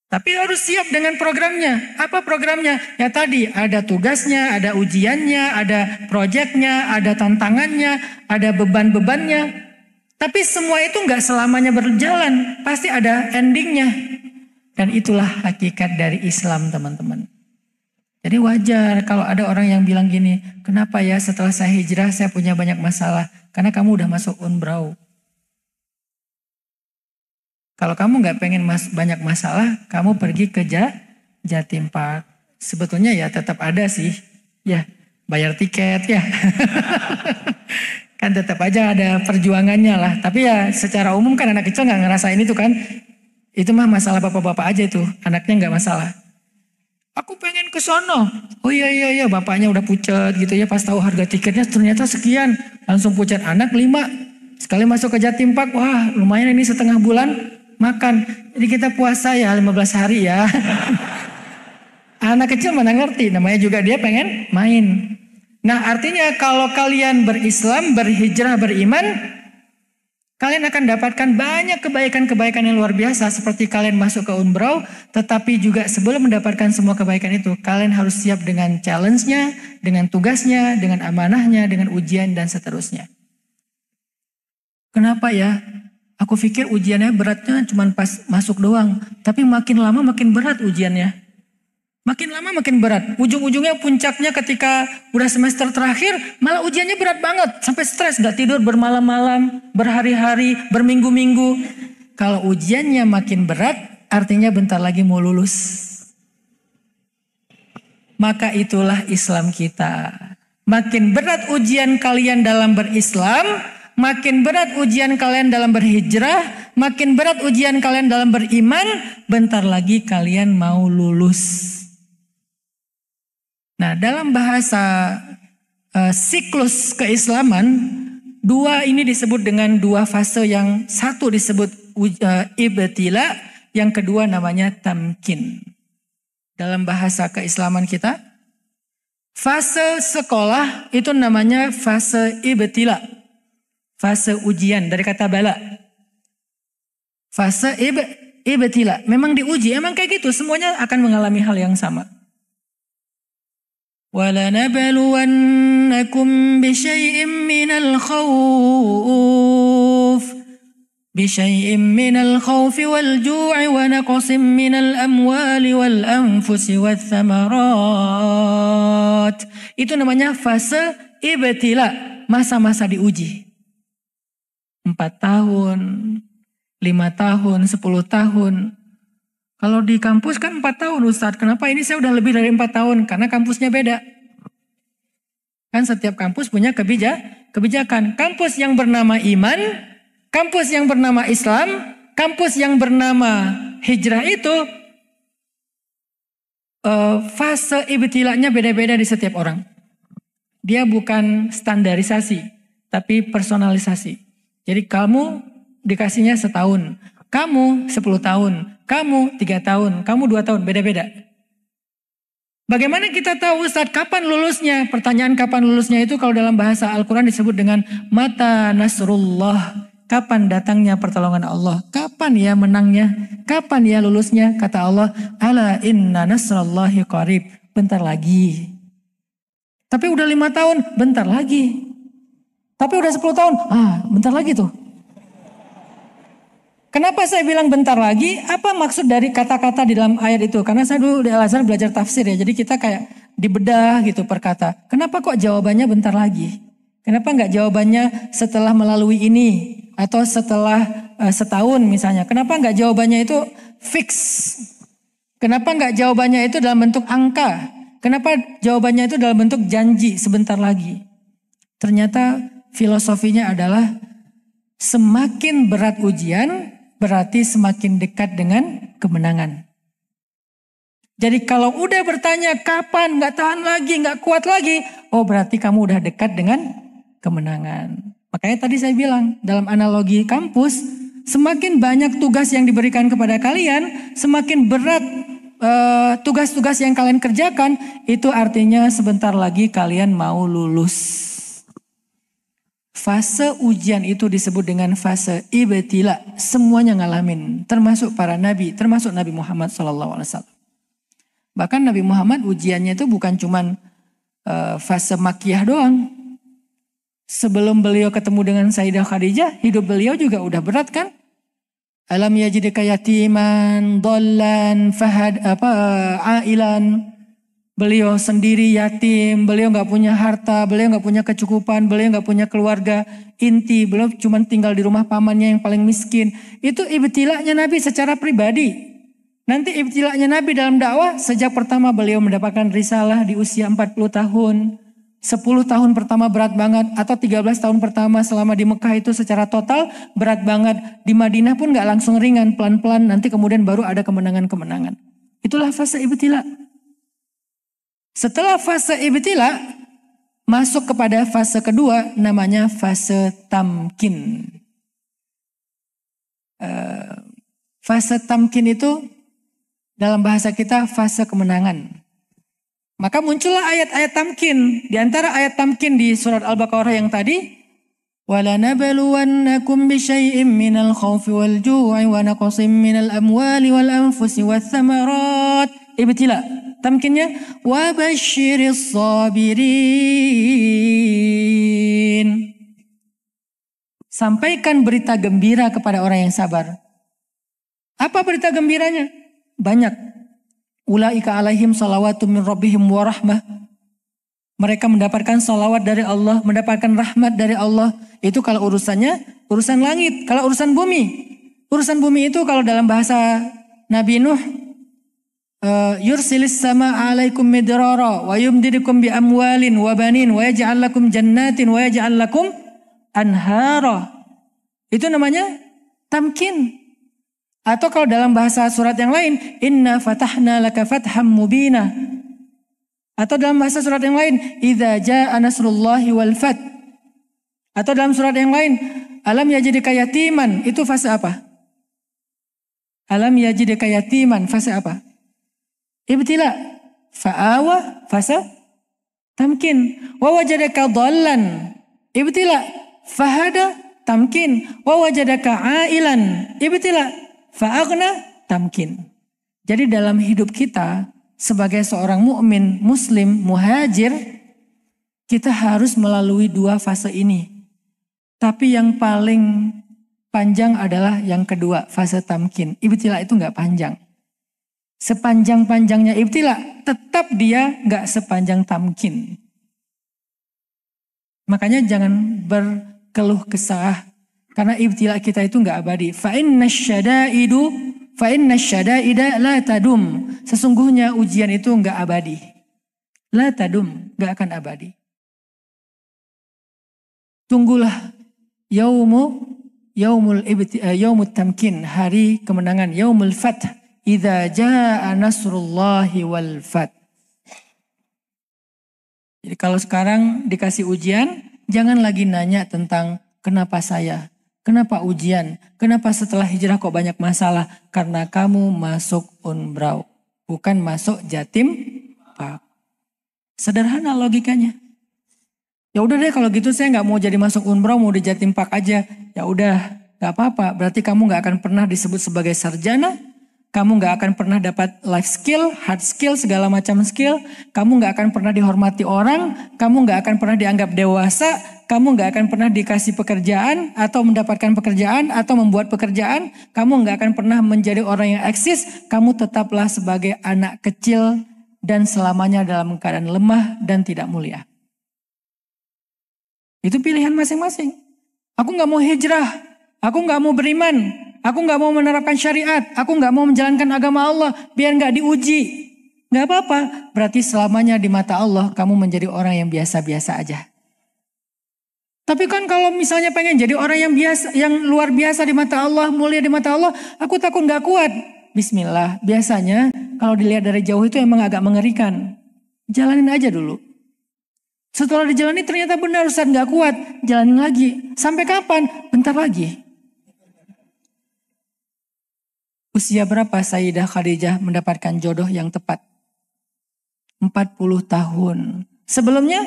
Tapi harus siap dengan programnya. Apa programnya? Ya tadi ada tugasnya, ada ujiannya, ada proyeknya, ada tantangannya, ada beban-bebannya. Tapi semua itu nggak selamanya berjalan. Pasti ada endingnya. Dan itulah hakikat dari Islam, teman-teman. Jadi wajar kalau ada orang yang bilang gini, kenapa ya setelah saya hijrah saya punya banyak masalah? Karena kamu udah masuk umrah. Kalau kamu nggak pengen banyak masalah, kamu pergi ke Jatim Park. Sebetulnya ya tetap ada sih, ya bayar tiket ya. Kan tetap aja ada perjuangannya lah. Tapi ya secara umum kan anak kecil nggak ngerasain itu kan. Itu mah masalah bapak-bapak aja itu, anaknya nggak masalah. Aku pengen ke sono. Oh iya, bapaknya udah pucat gitu ya. Pas tahu harga tiketnya ternyata sekian. Langsung pucat anak 5. Sekali masuk ke Jatim Park, wah lumayan ini setengah bulan makan. Jadi kita puasa ya 15 hari ya. Anak kecil mana ngerti, namanya juga dia pengen main. Nah artinya kalau kalian berislam, berhijrah, beriman, kalian akan dapatkan banyak kebaikan-kebaikan yang luar biasa. Seperti kalian masuk ke umrah, tetapi juga sebelum mendapatkan semua kebaikan itu, kalian harus siap dengan challenge-nya, dengan tugasnya, dengan amanahnya, dengan ujian dan seterusnya. Kenapa ya? Aku pikir ujiannya beratnya cuma pas masuk doang. Tapi makin lama makin berat ujiannya. Makin lama makin berat. Ujung-ujungnya puncaknya ketika udah semester terakhir, malah ujiannya berat banget. Sampai stres, gak tidur bermalam-malam, berhari-hari, berminggu-minggu. Kalau ujiannya makin berat, artinya bentar lagi mau lulus. Maka itulah Islam kita. Makin berat ujian kalian dalam berislam, makin berat ujian kalian dalam berhijrah, makin berat ujian kalian dalam beriman, bentar lagi kalian mau lulus. Nah, dalam bahasa siklus keislaman, dua ini disebut dengan dua fase, yang satu disebut ibtila, yang kedua namanya tamkin. Dalam bahasa keislaman kita, fase sekolah itu namanya fase ibtila. Fase ujian dari kata bala. Fase ibtila. Memang diuji, emang kayak gitu. Semuanya akan mengalami hal yang sama. وَلَنَبْلُوَنَّكُمْ بِشَيْءٍ مِّنَ الْخَوْفِ وَالْجُوعِ وَنَقْصٍ مِّنَ الْأَمْوَالِ وَالْأَنفُسِ وَالثَّمَرَاتِ. Itu namanya fase ibtila. Masa-masa diuji. 4 tahun, 5 tahun, 10 tahun. Kalau di kampus kan 4 tahun Ustadz. Kenapa ini saya udah lebih dari 4 tahun? Karena kampusnya beda. Kan setiap kampus punya kebijakan. Kampus yang bernama iman, kampus yang bernama Islam, kampus yang bernama hijrah itu fase ibtilanya beda-beda di setiap orang. Dia bukan standarisasi, tapi personalisasi. Jadi kamu dikasihnya setahun, kamu 10 tahun, kamu 3 tahun, kamu 2 tahun, beda-beda. Bagaimana kita tahu Ustadz kapan lulusnya? Pertanyaan kapan lulusnya itu kalau dalam bahasa Al-Quran disebut dengan mata nasrullah. Kapan datangnya pertolongan Allah? Kapan ya menangnya? Kapan ya lulusnya? Kata Allah, ala inna nasrullahi qarib. Bentar lagi. Tapi udah 5 tahun, bentar lagi. Tapi udah 10 tahun, bentar lagi tuh. Kenapa saya bilang bentar lagi? Apa maksud dari kata-kata di dalam ayat itu? Karena saya dulu di Al-Azhar belajar tafsir ya. Jadi kita kayak dibedah gitu per kata. Kenapa kok jawabannya bentar lagi? Kenapa nggak jawabannya setelah melalui ini? Atau setelah setahun misalnya. Kenapa nggak jawabannya itu fix? Kenapa nggak jawabannya itu dalam bentuk angka? Kenapa jawabannya itu dalam bentuk janji sebentar lagi? Ternyata filosofinya adalah semakin berat ujian berarti semakin dekat dengan kemenangan. Jadi kalau udah bertanya kapan, nggak tahan lagi, nggak kuat lagi, oh berarti kamu udah dekat dengan kemenangan. Makanya tadi saya bilang dalam analogi kampus, semakin banyak tugas yang diberikan kepada kalian, semakin berat tugas-tugas yang kalian kerjakan, itu artinya sebentar lagi kalian mau lulus. Fase ujian itu disebut dengan fase ibtila. Semuanya ngalamin, termasuk para nabi, termasuk Nabi Muhammad SAW. Bahkan Nabi Muhammad ujiannya itu bukan cuman fase makiyah doang. Sebelum beliau ketemu dengan Sayyidah Khadijah, hidup beliau juga udah berat kan? Alam yajidka yatiman, dhallan, ailan. Beliau sendiri yatim, beliau nggak punya harta, beliau nggak punya kecukupan, beliau nggak punya keluarga inti, beliau cuma tinggal di rumah pamannya yang paling miskin. Itu ibtilanya Nabi secara pribadi. Nanti ibtilanya Nabi dalam dakwah, sejak pertama beliau mendapatkan risalah di usia 40 tahun. 10 tahun pertama berat banget, atau 13 tahun pertama selama di Mekah itu secara total berat banget. Di Madinah pun gak langsung ringan, pelan-pelan, nanti kemudian baru ada kemenangan-kemenangan. Itulah fase ibtila. Setelah fase ibtila, masuk kepada fase kedua, namanya fase tamkin. Fase tamkin itu dalam bahasa kita fase kemenangan. Maka muncullah ayat-ayat tamkin. Di antara ayat tamkin di surat Al-Baqarah yang tadi, وَلَنَبَلُوَنَّكُمْ بِشَيْءٍ مِّنَ الْخَوْفِ وَالْجُوعِ وَنَقْصٍ مِّنَ الْأَمْوَالِ وَالْأَنفُسِ وَالثَّمَرَاتِ. Ibtila. Tamkinnya, وَبَشِّرِ الصَّابِرِينَ. Sampaikan berita gembira kepada orang yang sabar. Apa berita gembiranya? Banyak. Ulaika alaihim salawatu min rabbihim wa rahmah. Mereka mendapatkan salawat dari Allah, mendapatkan rahmat dari Allah. Itu kalau urusannya, urusan langit. Kalau urusan bumi itu kalau dalam bahasa Nabi Nuh, yursilis sama alaikum midrara wa yumdidukum bi amwalin wa banin wa yaj'al lakum jannatin wa yaj'al lakum anhara. Itu namanya tamkin. Atau kalau dalam bahasa surat yang lain, inna fatahna laka fatham mubina. Atau dalam bahasa surat yang lain, idza jaa nasrullahi wal fath. Atau dalam surat yang lain, alam yajidka yatiman. Itu fase apa? Alam yajidka yatiman, fase apa? Ibtila. Fa'awa, fase tamkin. Wa wajadaka dhallan. Ibtila. Fahada, tamkin. Wa wajadaka ailan. Ibtila. Fa'aghna tamkin. Jadi dalam hidup kita sebagai seorang mukmin, muslim, muhajir, kita harus melalui dua fase ini. Tapi yang paling panjang adalah yang kedua, fase tamkin. Ibtila itu nggak panjang. Sepanjang-panjangnya ibtila, tetap dia nggak sepanjang tamkin. Makanya jangan berkeluh kesah. Karena ibtila kita itu enggak abadi. Fa inna syada'ida la tadum. Sesungguhnya ujian itu enggak abadi. La tadum, enggak akan abadi. Tunggulah yaumul tamkin, hari kemenangan, yaumul fath, idza jaa nasrullahi wal fath. Jadi kalau sekarang dikasih ujian, jangan lagi nanya tentang kenapa saya? Kenapa ujian? Kenapa setelah hijrah kok banyak masalah? Karena kamu masuk unbrau, bukan masuk jatim pak. Sederhana logikanya. Ya udah deh kalau gitu saya nggak mau jadi masuk unbrau, mau di jatim pak aja. Ya udah, nggak apa-apa. Berarti kamu nggak akan pernah disebut sebagai sarjana. Kamu nggak akan pernah dapat life skill, hard skill, segala macam skill. Kamu nggak akan pernah dihormati orang. Kamu nggak akan pernah dianggap dewasa. Kamu nggak akan pernah dikasih pekerjaan atau mendapatkan pekerjaan atau membuat pekerjaan. Kamu nggak akan pernah menjadi orang yang eksis. Kamu tetaplah sebagai anak kecil dan selamanya dalam keadaan lemah dan tidak mulia. Itu pilihan masing-masing. Aku nggak mau hijrah. Aku nggak mau beriman. Aku nggak mau menerapkan syariat. Aku nggak mau menjalankan agama Allah. Biar nggak diuji. Nggak apa-apa. Berarti selamanya di mata Allah kamu menjadi orang yang biasa-biasa aja. Tapi kan kalau misalnya pengen jadi orang yang biasa, yang luar biasa di mata Allah, mulia di mata Allah, aku takut nggak kuat. Bismillah. Biasanya kalau dilihat dari jauh itu emang agak mengerikan. Jalanin aja dulu. Setelah dijalani ternyata benar Ustaz nggak kuat. Jalanin lagi. Sampai kapan? Bentar lagi. Usia berapa Sayyidah Khadijah mendapatkan jodoh yang tepat? 40 tahun. Sebelumnya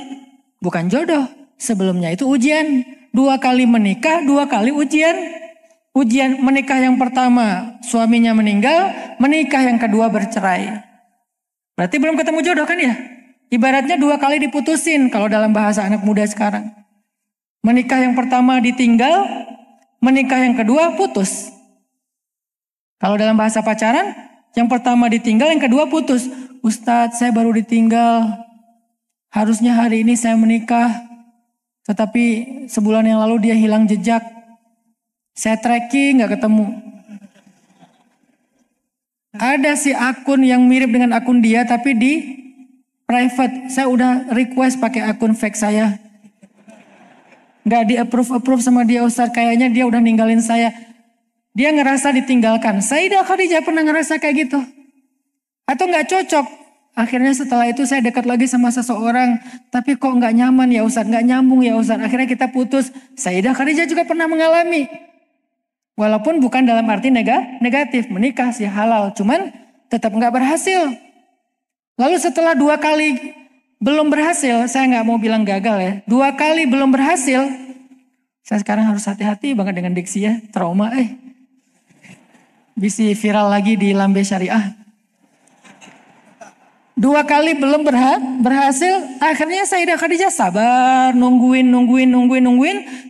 bukan jodoh. Sebelumnya itu ujian. 2 kali menikah, 2 kali ujian. Ujian menikah yang pertama suaminya meninggal. Menikah yang kedua bercerai. Berarti belum ketemu jodoh kan ya? Ibaratnya 2 kali diputusin kalau dalam bahasa anak muda sekarang. Menikah yang pertama ditinggal. Menikah yang kedua putus. Kalau dalam bahasa pacaran, yang pertama ditinggal, yang kedua putus. Ustadz, saya baru ditinggal. Harusnya hari ini saya menikah. Tetapi sebulan yang lalu dia hilang jejak. Saya tracking gak ketemu. Ada sih akun yang mirip dengan akun dia tapi di private. Saya udah request pakai akun fake saya. Gak di approve sama dia Ustadz. Kayaknya dia udah ninggalin saya. Dia ngerasa ditinggalkan. Sayyidah Khadijah pernah ngerasa kayak gitu. Atau gak cocok. Akhirnya setelah itu saya dekat lagi sama seseorang. Tapi kok gak nyaman ya Ustadz. Gak nyambung ya Ustadz. Akhirnya kita putus. Sayyidah Khadijah juga pernah mengalami. Walaupun bukan dalam arti negatif. Menikah sih halal. Cuman tetap gak berhasil. Lalu setelah 2 kali belum berhasil. Saya gak mau bilang gagal ya. 2 kali belum berhasil. Saya sekarang harus hati-hati banget dengan diksi ya. Trauma bisa viral lagi di Lambe Syariah. 2 kali belum berhasil. Akhirnya Sayyidah Khadijah sabar. Nungguin.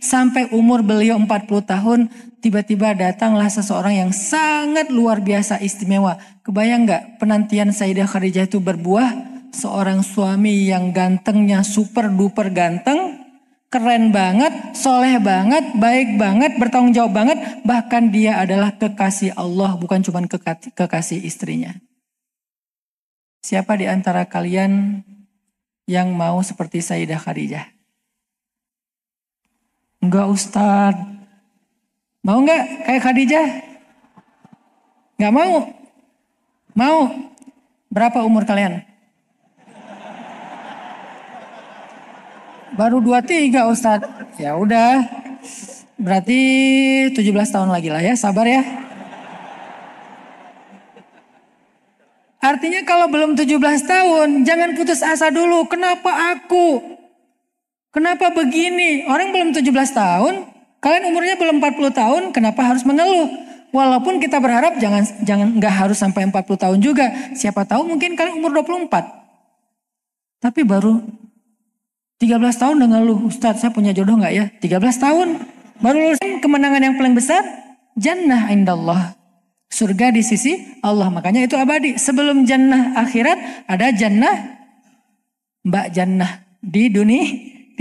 Sampai umur beliau 40 tahun. Tiba-tiba datanglah seseorang yang sangat luar biasa istimewa. Kebayang gak penantian Sayyidah Khadijah itu berbuah? Seorang suami yang gantengnya super duper ganteng. Keren banget, soleh banget, baik banget, bertanggung jawab banget. Bahkan dia adalah kekasih Allah, bukan cuma kekasih istrinya. Siapa di antara kalian yang mau seperti Sayyidah Khadijah? Enggak Ustadz. Mau enggak kayak Khadijah? Enggak mau? Mau? Berapa umur kalian? Baru 23 Ustadz. Ya udah. Berarti 17 tahun lagi lah ya. Sabar ya. Artinya kalau belum 17 tahun. Jangan putus asa dulu. Kenapa aku? Kenapa begini? Orang belum 17 tahun. Kalian umurnya belum 40 tahun. Kenapa harus mengeluh? Walaupun kita berharap jangan nggak harus sampai 40 tahun juga. Siapa tahu mungkin kalian umur 24. Tapi baru 13 tahun udah ngeluh, Ustadz saya punya jodoh gak ya? 13 tahun. Baru lulus kemenangan yang paling besar. Jannah indallah. Surga di sisi Allah. Makanya itu abadi. Sebelum jannah akhirat ada jannah. Mbak jannah. Di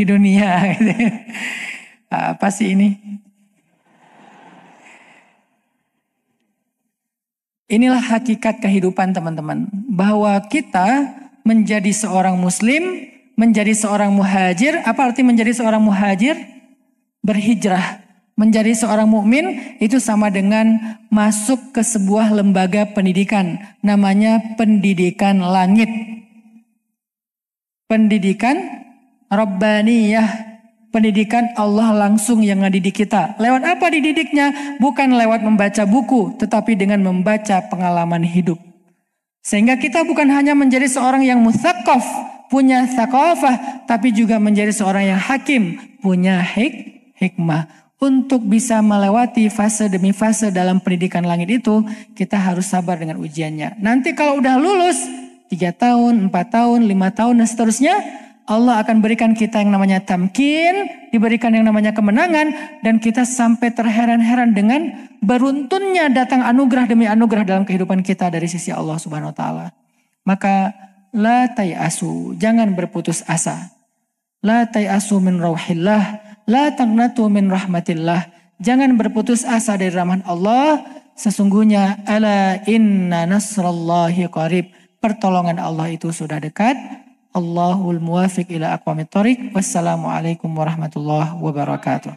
dunia. Apa sih ini? Inilah hakikat kehidupan teman-teman. Bahwa kita menjadi seorang muslim. Menjadi seorang muhajir, apa arti menjadi seorang muhajir? Berhijrah. Menjadi seorang mukmin itu sama dengan masuk ke sebuah lembaga pendidikan. Namanya pendidikan langit. Pendidikan Rabbaniyah. Pendidikan Allah langsung yang ngedidik kita. Lewat apa dididiknya? Bukan lewat membaca buku, tetapi dengan membaca pengalaman hidup. Sehingga kita bukan hanya menjadi seorang yang mutsaqaf, punya thaqafah, tapi juga menjadi seorang yang hakim, punya hikmah. Untuk bisa melewati fase demi fase dalam pendidikan langit itu, kita harus sabar dengan ujiannya. Nanti kalau udah lulus, 3 tahun, 4 tahun, 5 tahun, dan seterusnya, Allah akan berikan kita yang namanya tamkin, diberikan yang namanya kemenangan, dan kita sampai terheran-heran dengan beruntunnya datang anugerah demi anugerah dalam kehidupan kita dari sisi Allah Subhanahu wa taala. Maka la tayasu, jangan berputus asa. La tayasu min rauhillah, la taqnatu min rahmatillah. Jangan berputus asa dari rahmat Allah. Sesungguhnya ala inna nasrallahi qarib. Pertolongan Allah itu sudah dekat. Allahul muwafiq ila aqwamit thoriq. Wassalamualaikum warahmatullahi wabarakatuh.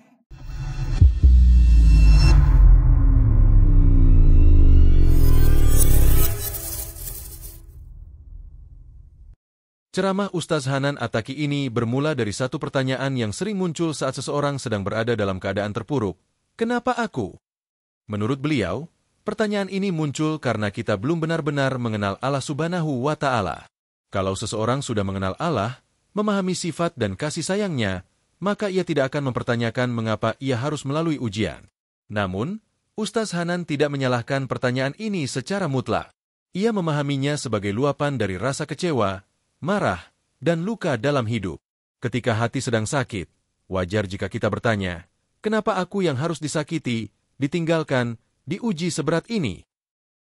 Ceramah Ustaz Hanan Attaqi ini bermula dari satu pertanyaan yang sering muncul saat seseorang sedang berada dalam keadaan terpuruk. Kenapa aku? Menurut beliau, pertanyaan ini muncul karena kita belum benar-benar mengenal Allah Subhanahu wa Ta'ala. Kalau seseorang sudah mengenal Allah, memahami sifat dan kasih sayangnya, maka ia tidak akan mempertanyakan mengapa ia harus melalui ujian. Namun, Ustaz Hanan tidak menyalahkan pertanyaan ini secara mutlak. Ia memahaminya sebagai luapan dari rasa kecewa, marah, dan luka dalam hidup. Ketika hati sedang sakit, wajar jika kita bertanya, kenapa aku yang harus disakiti, ditinggalkan, diuji seberat ini?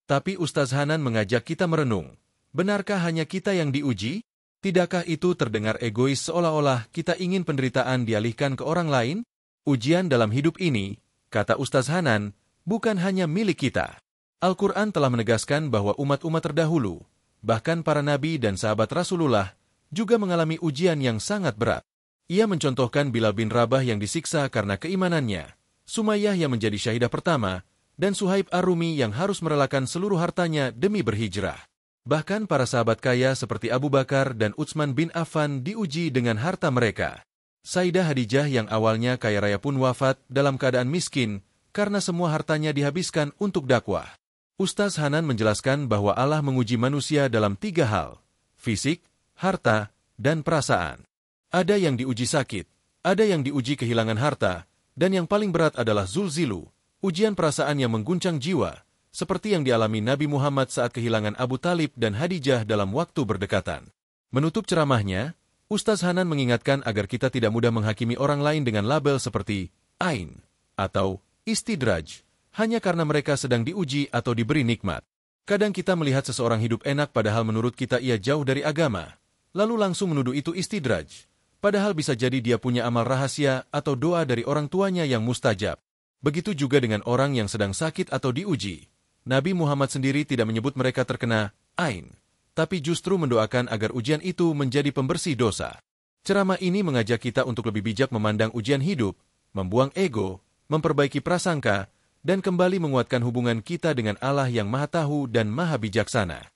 Tapi Ustaz Hanan mengajak kita merenung, benarkah hanya kita yang diuji? Tidakkah itu terdengar egois seolah-olah kita ingin penderitaan dialihkan ke orang lain? Ujian dalam hidup ini, kata Ustaz Hanan, bukan hanya milik kita. Al-Quran telah menegaskan bahwa umat-umat terdahulu, bahkan para nabi dan sahabat Rasulullah, juga mengalami ujian yang sangat berat. Ia mencontohkan Bilal bin Rabah yang disiksa karena keimanannya, Sumayyah yang menjadi syahidah pertama, dan Suhaib Ar-Rumi yang harus merelakan seluruh hartanya demi berhijrah. Bahkan para sahabat kaya seperti Abu Bakar dan Utsman bin Affan diuji dengan harta mereka. Sayyidah Hadijah yang awalnya kaya raya pun wafat dalam keadaan miskin karena semua hartanya dihabiskan untuk dakwah. Ustaz Hanan menjelaskan bahwa Allah menguji manusia dalam 3 hal, fisik, harta, dan perasaan. Ada yang diuji sakit, ada yang diuji kehilangan harta, dan yang paling berat adalah zulzilu, ujian perasaan yang mengguncang jiwa, seperti yang dialami Nabi Muhammad saat kehilangan Abu Talib dan Hadijah dalam waktu berdekatan. Menutup ceramahnya, Ustaz Hanan mengingatkan agar kita tidak mudah menghakimi orang lain dengan label seperti ain atau istidraj, hanya karena mereka sedang diuji atau diberi nikmat. Kadang kita melihat seseorang hidup enak padahal menurut kita ia jauh dari agama, lalu langsung menuduh itu istidraj, padahal bisa jadi dia punya amal rahasia atau doa dari orang tuanya yang mustajab. Begitu juga dengan orang yang sedang sakit atau diuji. Nabi Muhammad sendiri tidak menyebut mereka terkena ain, tapi justru mendoakan agar ujian itu menjadi pembersih dosa. Ceramah ini mengajak kita untuk lebih bijak memandang ujian hidup, membuang ego, memperbaiki prasangka, dan kembali menguatkan hubungan kita dengan Allah yang Maha Tahu dan Maha Bijaksana.